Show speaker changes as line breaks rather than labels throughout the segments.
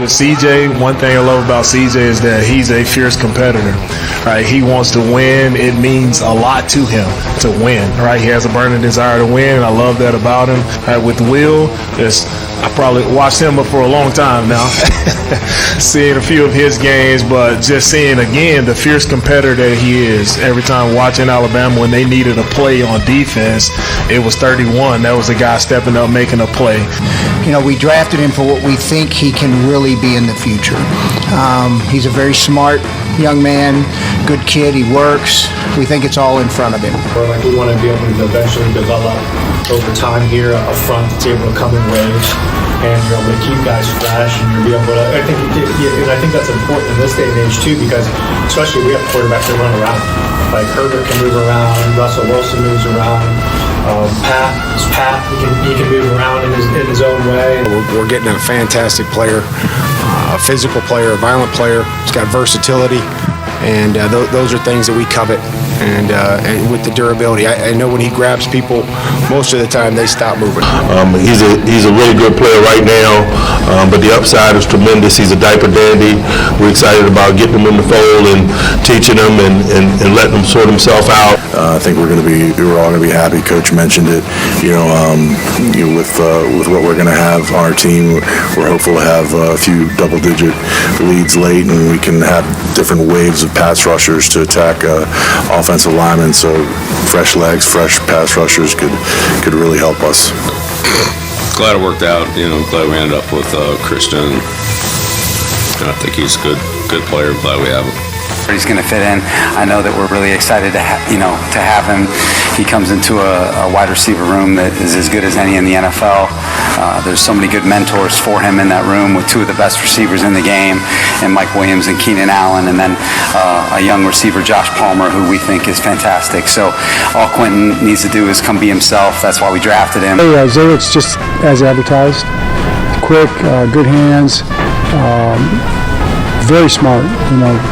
with CJ, one thing I love about CJ is that he's a fierce competitor. Right? He wants to win. It means a lot to him to win. Right? He has a burning desire to win, and I love that about him. Right? With Will, I probably watched him for a long time now, seeing a few of his games, but just seeing again the fierce competitor that he is. Every time watching Alabama when they needed a play on defense, it was 31. That was a guy stepping up, making a play.
You know, we drafted him for what we think he can really be in the future. He's a very smart young man, good kid. He works. We think it's all in front of him.
We want to be able to eventually develop over time here a front that's able to come in waves, and you're able to keep guys fresh, and you'll be able to. I think that's important in this day and age too, because especially we have quarterbacks that run around. Like Herbert can move around, Russell Wilson moves around. Pat, he can move around in his own way.
We're getting a fantastic player, a physical player, a violent player. He's got versatility, and those are things that we covet. And with the durability, I know when he grabs people, most of the time they stop moving.
He's a really good player right now, but the upside is tremendous. He's a diaper dandy. We're excited about getting him in the fold and teaching him and letting him sort himself out.
I think we're all going to be happy. Coach mentioned it. With what we're going to have on our team, we're hopeful to have a few double-digit leads late, and we can have different waves of pass rushers to attack offensive linemen. So fresh legs, fresh pass rushers could really help us.
Glad it worked out. Glad we ended up with Christian. I think he's a good player. Glad we have him.
He's going to fit in. I know that we're really excited to have him. He comes into a wide receiver room that is as good as any in the NFL. There's so many good mentors for him in that room, with two of the best receivers in the game, and Mike Williams and Keenan Allen, and then a young receiver, Josh Palmer, who we think is fantastic. So all Quentin needs to do is come be himself. That's why we drafted him.
Hey, Zayrek's just as advertised. Quick, good hands. Very smart,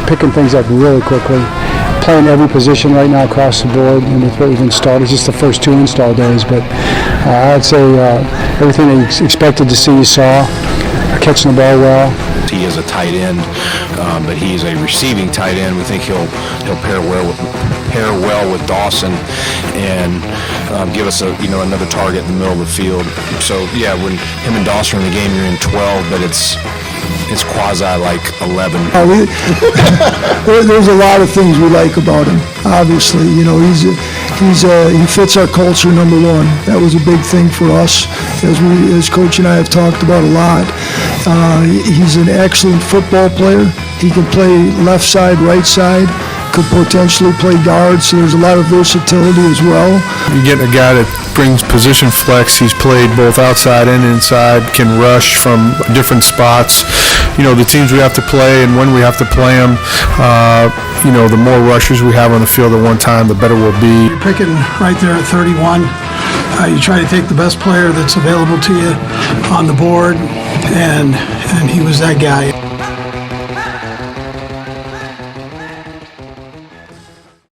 picking things up really quickly. Playing every position right now across the board, and with what we've installed. It's just the first 2 install days, but I'd say everything they expected to see, you saw. Catching the ball well.
He is a tight end, but he's a receiving tight end. We think he'll pair well with Dawson and give us another target in the middle of the field. So yeah, when him and Dawson are in the game, you're in 12, but it's quasi like 11.
There's a lot of things we like about him. Obviously, he fits our culture. Number one, that was a big thing for us, as Coach and I have talked about a lot. He's an excellent football player. He can play left side, right side. Could potentially play guard, so there's a lot of versatility as well.
You get a guy that brings position flex. He's played both outside and inside, can rush from different spots. The teams we have to play and when we have to play them, the more rushers we have on the field at one time, the better we'll be.
You're picking right there at 31. You try to take the best player that's available to you on the board, and he was that guy.